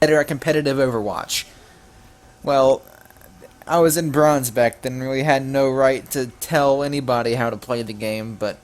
better at competitive Overwatch. Well, I was in bronze back then, really had no right to tell anybody how to play the game, but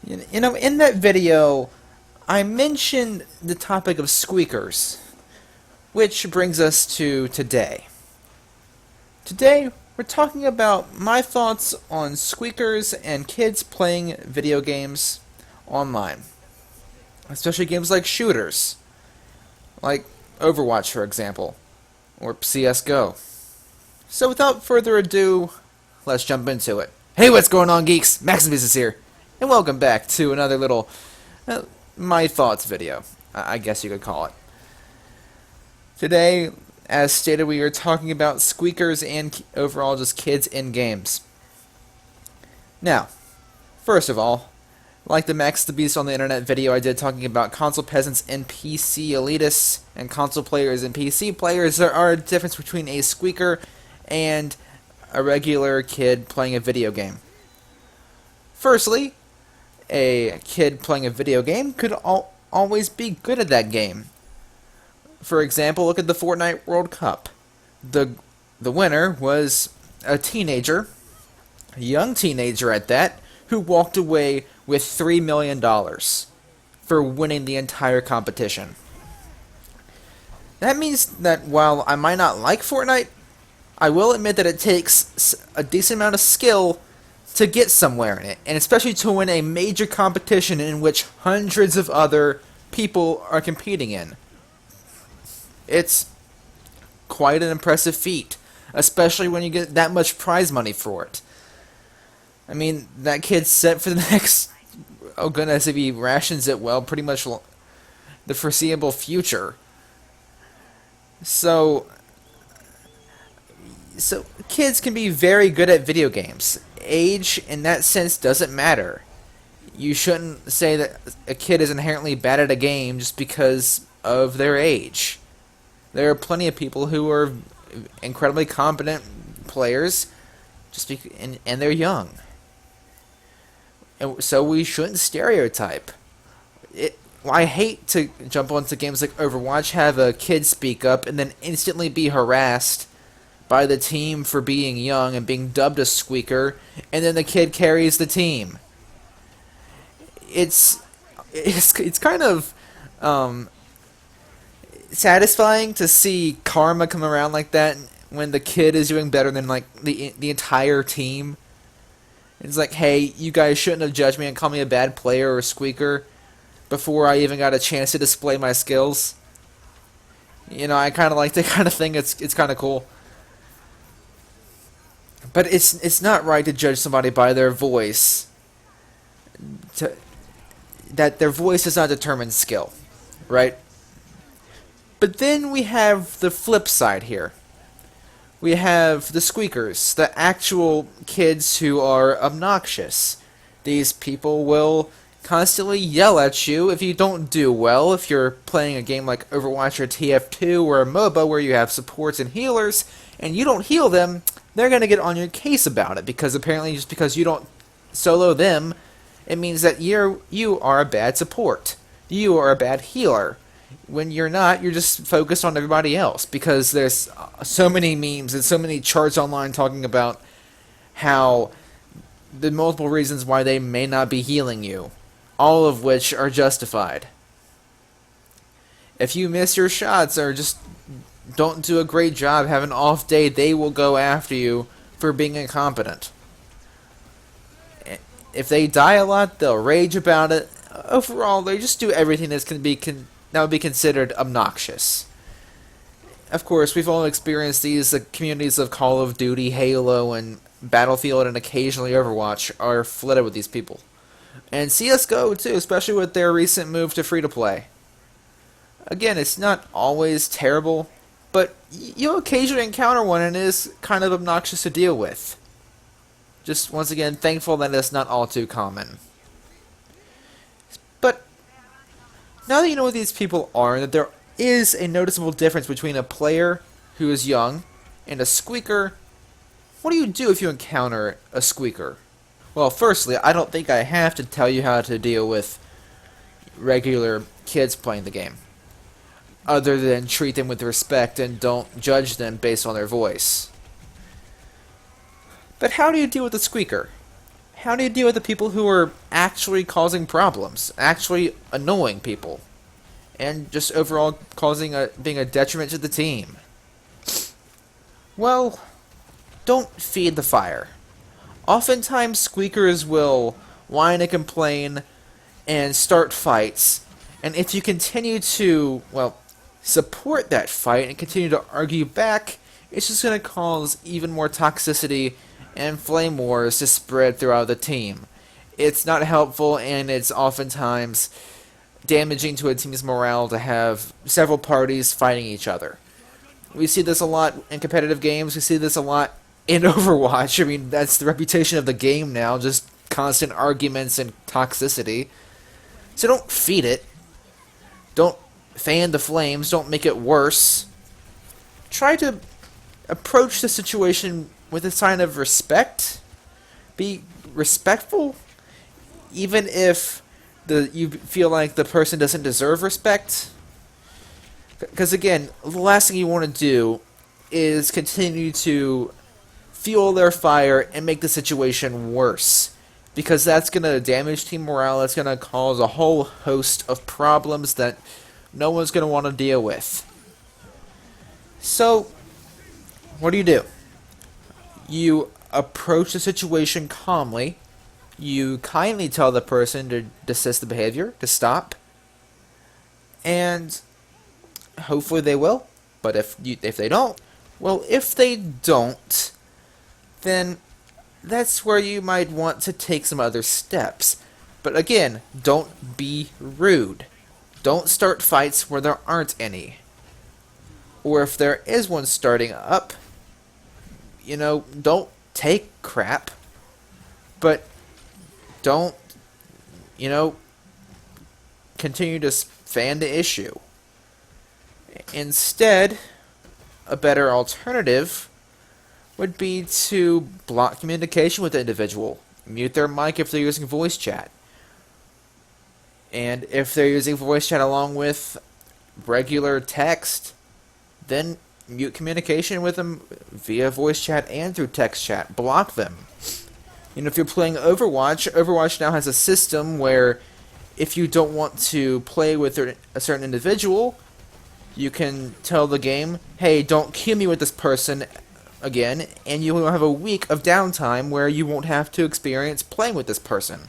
in that video, I mentioned the topic of squeakers, which brings us to today. Today, we're talking about my thoughts on squeakers and kids playing video games online, especially games like shooters, like Overwatch, for example, or CSGO. So without further ado, let's jump into it. Hey, what's going on, geeks? Maxusthebeast is here, and welcome back to another little my thoughts video, I guess you could call it. Today, as stated, we are talking about squeakers and overall just kids in games. Now, first of all, like the Maxusthebeast on the internet video I did talking about console peasants and PC elitists and console players and PC players, there are a difference between a squeaker and a regular kid playing a video game. Firstly, a kid playing a video game could always be good at that game. For example, look at the Fortnite World Cup. The winner was a teenager, a young teenager at that, who walked away with $3 million for winning the entire competition. That means that while I might not like Fortnite, I will admit that it takes a decent amount of skill to get somewhere in it, and especially to win a major competition in which hundreds of other people are competing in. It's quite an impressive feat, especially when you get that much prize money for it. I mean, that kid's set for the next, oh goodness, if he rations it well, pretty much the foreseeable future. So kids can be very good at video games. Age, in that sense, doesn't matter. You shouldn't say that a kid is inherently bad at a game just because of their age. There are plenty of people who are incredibly competent players, and they're young. And so we shouldn't stereotype. I hate to jump onto games like Overwatch, have a kid speak up, and then instantly be harassed by the team for being young and being dubbed a squeaker, and then the kid carries the team. It's kind of satisfying to see karma come around like that when the kid is doing better than like the entire team. It's like, hey, you guys shouldn't have judged me and called me a bad player or a squeaker before I even got a chance to display my skills. You know, I kind of like that kind of thing. It's kind of cool. But it's not right to judge somebody by their voice. That their voice does not determine skill, right? But then we have the flip side here. We have the squeakers, the actual kids who are obnoxious. These people will constantly yell at you if you don't do well. If you're playing a game like Overwatch or TF2 or a MOBA where you have supports and healers, and you don't heal them, they're going to get on your case about it, because apparently just because you don't solo them, it means that you are a bad support. You are a bad healer. When you're not, you're just focused on everybody else, because there's so many memes and so many charts online talking about how the multiple reasons why they may not be healing you, all of which are justified. If you miss your shots or just don't do a great job, have an off day, they will go after you for being incompetent. If they die a lot, they'll rage about it. Overall, they just do everything that would be considered obnoxious. Of course, we've all experienced these. The communities of Call of Duty, Halo, and Battlefield, and occasionally Overwatch are flooded with these people. And CSGO, too, especially with their recent move to free-to-play. Again, it's not always terrible, but you'll occasionally encounter one, and it is kind of obnoxious to deal with. Just, once again, thankful that it's not all too common. But now that you know what these people are, and that there is a noticeable difference between a player who is young and a squeaker, what do you do if you encounter a squeaker? Well, firstly, I don't think I have to tell you how to deal with regular kids playing the game. other than treat them with respect and don't judge them based on their voice. But how do you deal with the squeaker? How do you deal with the people who are actually causing problems, actually annoying people, and just overall being a detriment to the team? Well, don't feed the fire. Oftentimes, squeakers will whine and complain and start fights, and if you continue to, support that fight and continue to argue back, it's just going to cause even more toxicity and flame wars to spread throughout the team. It's not helpful, and it's oftentimes damaging to a team's morale to have several parties fighting each other. We see this a lot in competitive games. We see this a lot in Overwatch. I mean, that's the reputation of the game now, just constant arguments and toxicity. So don't feed it. Don't fan the flames. Don't make it worse. Try to approach the situation with a sign of respect. Be respectful, even if you feel like the person doesn't deserve respect. Because again, the last thing you want to do is continue to fuel their fire and make the situation worse. Because that's going to damage team morale. It's going to cause a whole host of problems that no one's going to want to deal with. So, what do? You approach the situation calmly. You kindly tell the person to desist the behavior, to stop. And hopefully they will. But if they don't, then that's where you might want to take some other steps. But again, don't be rude. Don't start fights where there aren't any. Or if there is one starting up, don't take crap. But don't, continue to fan the issue. Instead, a better alternative would be to block communication with the individual. Mute their mic if they're using voice chat. And if they're using voice chat along with regular text, then mute communication with them via voice chat and through text chat. Block them. If you're playing Overwatch, Overwatch now has a system where if you don't want to play with a certain individual, you can tell the game, hey, don't queue me with this person again, and you will have a week of downtime where you won't have to experience playing with this person.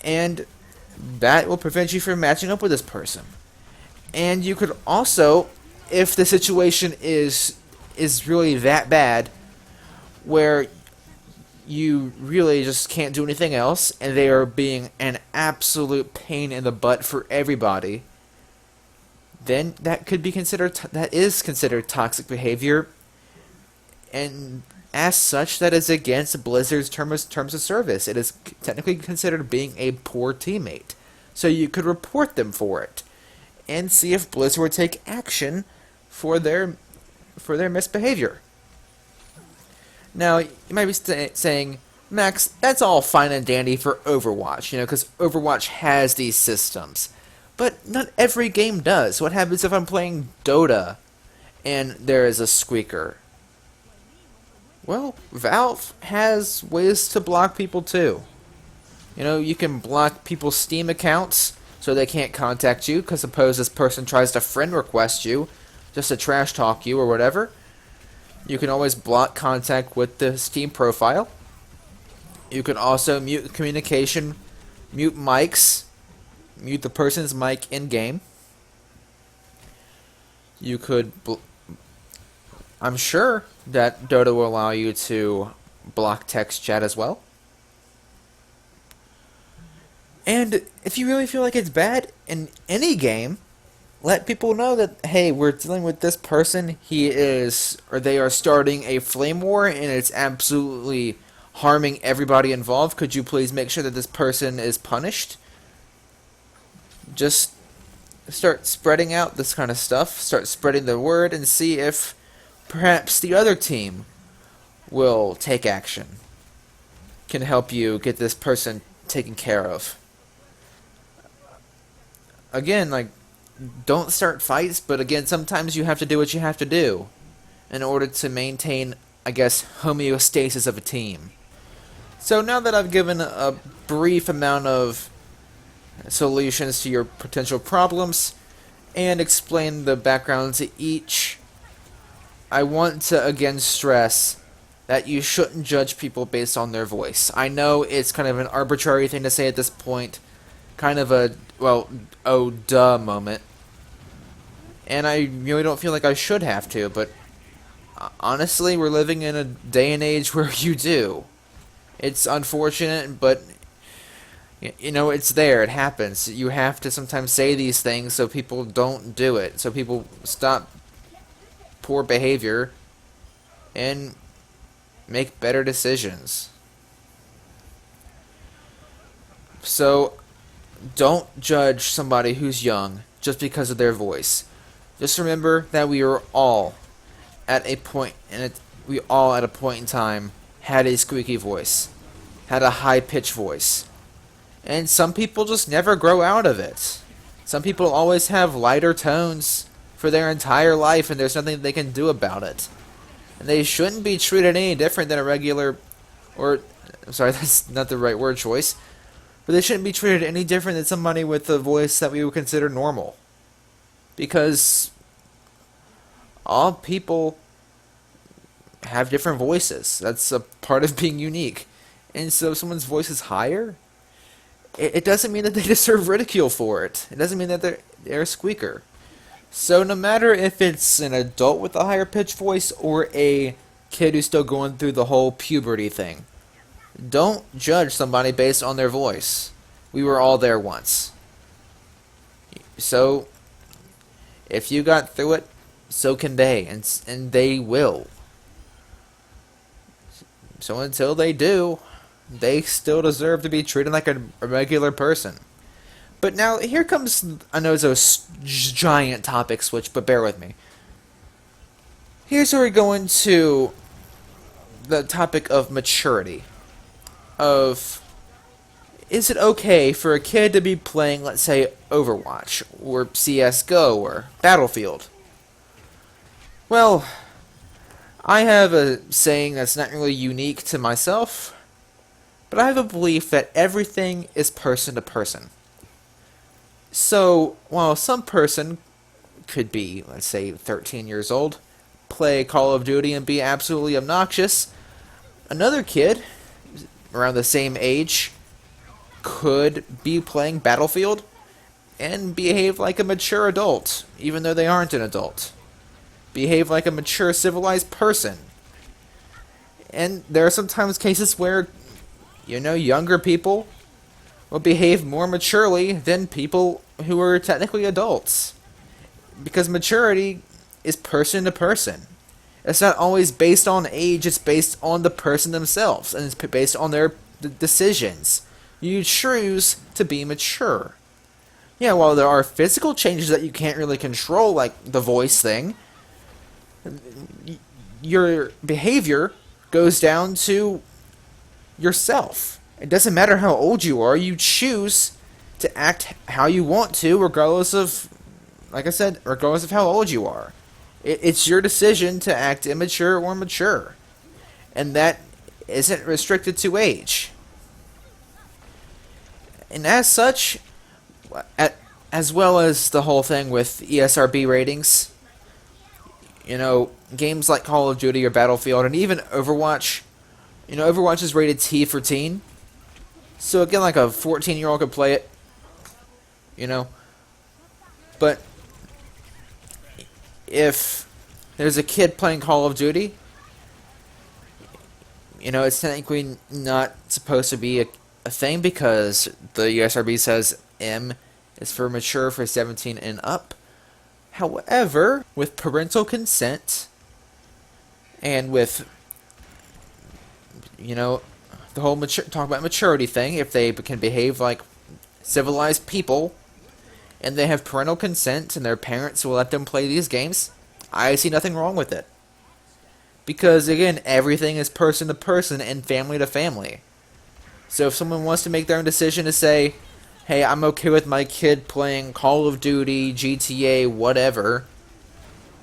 And that will prevent you from matching up with this person. And you could also, if the situation is really that bad, where you really just can't do anything else, and they are being an absolute pain in the butt for everybody, then that is considered toxic behavior, and as such, that is against Blizzard's terms of service. It is technically considered being a poor teammate. So you could report them for it, and see if Blizzard would take action for their misbehavior. Now, you might be saying, Max, that's all fine and dandy for Overwatch, because Overwatch has these systems. But not every game does. What happens if I'm playing Dota and there is a squeaker? Well, Valve has ways to block people too. You can block people's Steam accounts so they can't contact you, because suppose this person tries to friend request you just to trash talk you or whatever. You can always block contact with the Steam profile. You can also mute communication, mute mics, mute the person's mic in-game. You could... I'm sure that Dota will allow you to block text chat as well. And if you really feel like it's bad in any game, let people know that, hey, we're dealing with this person. They are starting a flame war, and it's absolutely harming everybody involved. Could you please make sure that this person is punished? Just start spreading out this kind of stuff. Start spreading the word and see if perhaps the other team will take action. Can help you get this person taken care of. Again, don't start fights, but again, sometimes you have to do what you have to do in order to maintain, I guess, homeostasis of a team. So now that I've given a brief amount of solutions to your potential problems and explained the background to each, I want to again stress that you shouldn't judge people based on their voice. I know it's kind of an arbitrary thing to say at this point, kind of a, well, oh duh moment, and I really don't feel like I should have to, but honestly, we're living in a day and age where you do. It's unfortunate, but you know, it's there, it happens. You have to sometimes say these things so people don't do it, so people stop poor behavior and make better decisions. So, don't judge somebody who's young just because of their voice. Just remember that we are all at a point, we all at a point in time had a squeaky voice, had a high-pitched voice. And some people just never grow out of it. Some people always have lighter tones for their entire life, and there's nothing they can do about it. And they shouldn't be treated any different than a regular, or, I'm sorry, that's not the right word choice, but they shouldn't be treated any different than somebody with a voice that we would consider normal. Because all people have different voices. That's a part of being unique. And so if someone's voice is higher, it doesn't mean that they deserve ridicule for it. It doesn't mean that they're a squeaker. So no matter if it's an adult with a higher pitched voice or a kid who's still going through the whole puberty thing, don't judge somebody based on their voice. We were all there once. So if you got through it, so can they, and they will. So until they do, they still deserve to be treated like a regular person. But now, here comes, I know it's a giant topic switch, but bear with me. Here's where we go into the topic of maturity. Of, is it okay for a kid to be playing, let's say, Overwatch, or CSGO, or Battlefield? Well, I have a saying that's not really unique to myself, but I have a belief that everything is person to person. So, while some person could be, let's say, 13 years old, play Call of Duty and be absolutely obnoxious, another kid around the same age could be playing Battlefield and behave like a mature adult, even though they aren't an adult. Behave like a mature, civilized person. And there are sometimes cases where, you know, younger people will behave more maturely than people who are technically adults. Because maturity is person to person. It's not always based on age, it's based on the person themselves, and it's based on their decisions. You choose to be mature. Yeah, while there are physical changes that you can't really control, like the voice thing, your behavior goes down to yourself. It doesn't matter how old you are, you choose to act how you want to, regardless of, like I said, regardless of how old you are. It's your decision to act immature or mature. And that isn't restricted to age. And as such, as well as the whole thing with ESRB ratings, you know, games like Call of Duty or Battlefield, and even Overwatch, you know, Overwatch is rated T for teen. So again, like a 14-year-old could play it, you know. But if there's a kid playing Call of Duty, you know, it's technically not supposed to be a thing because the USRB says M is for mature for 17 and up. However, with parental consent and with, you know, the whole talk about maturity thing, if they can behave like civilized people and they have parental consent and their parents will let them play these games, I see nothing wrong with it. Because, again, everything is person to person and family to family. So if someone wants to make their own decision to say, hey, I'm okay with my kid playing Call of Duty, GTA, whatever.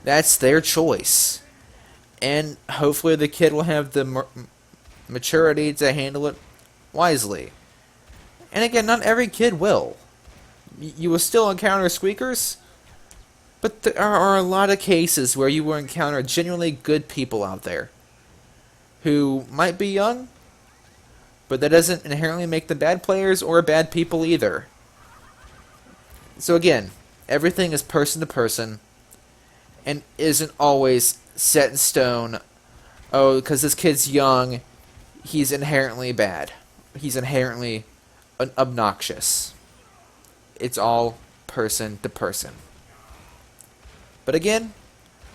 That's their choice. And hopefully the kid will have the maturity to handle it wisely. And again, not every kid will. You will still encounter squeakers, but there are a lot of cases where you will encounter genuinely good people out there who might be young, but that doesn't inherently make them bad players or bad people either. So again, everything is person to person and isn't always set in stone. Oh, because this kid's young, he's inherently bad. He's inherently obnoxious. It's all person to person. But again,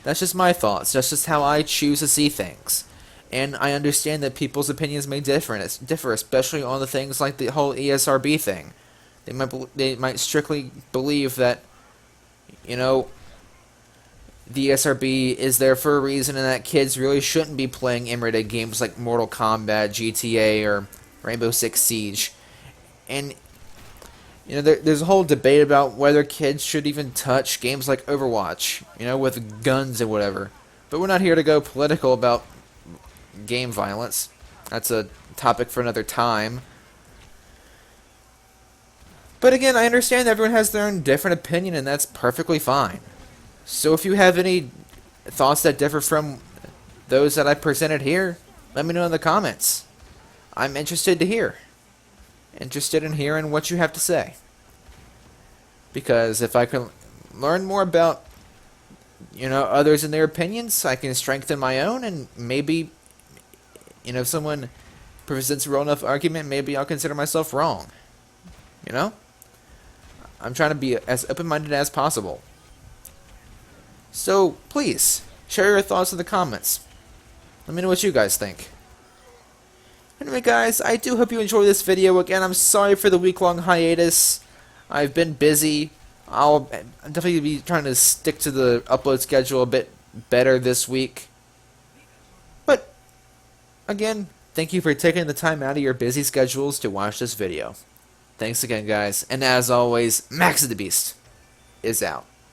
that's just my thoughts. That's just how I choose to see things. And I understand that people's opinions may differ, especially on the things like the whole ESRB thing. They might strictly believe that, you know, the ESRB is there for a reason and that kids really shouldn't be playing M-rated games like Mortal Kombat, GTA, or Rainbow Six Siege. And, you know, there's a whole debate about whether kids should even touch games like Overwatch, you know, with guns and whatever. But we're not here to go political about game violence. That's a topic for another time. But again, I understand that everyone has their own different opinion, and that's perfectly fine. So if you have any thoughts that differ from those that I presented here, let me know in the comments. I'm interested to hear. Interested in hearing what you have to say. Because if I can learn more about, you know, others and their opinions, I can strengthen my own, and maybe, you know, if someone presents a real enough argument, maybe I'll consider myself wrong. You know? I'm trying to be as open-minded as possible. So, please, share your thoughts in the comments. Let me know what you guys think. Anyway, guys, I do hope you enjoyed this video. Again, I'm sorry for the week-long hiatus. I've been busy. I'll definitely be trying to stick to the upload schedule a bit better this week. But, again, thank you for taking the time out of your busy schedules to watch this video. Thanks again, guys. And as always, Maxusthebeast is out.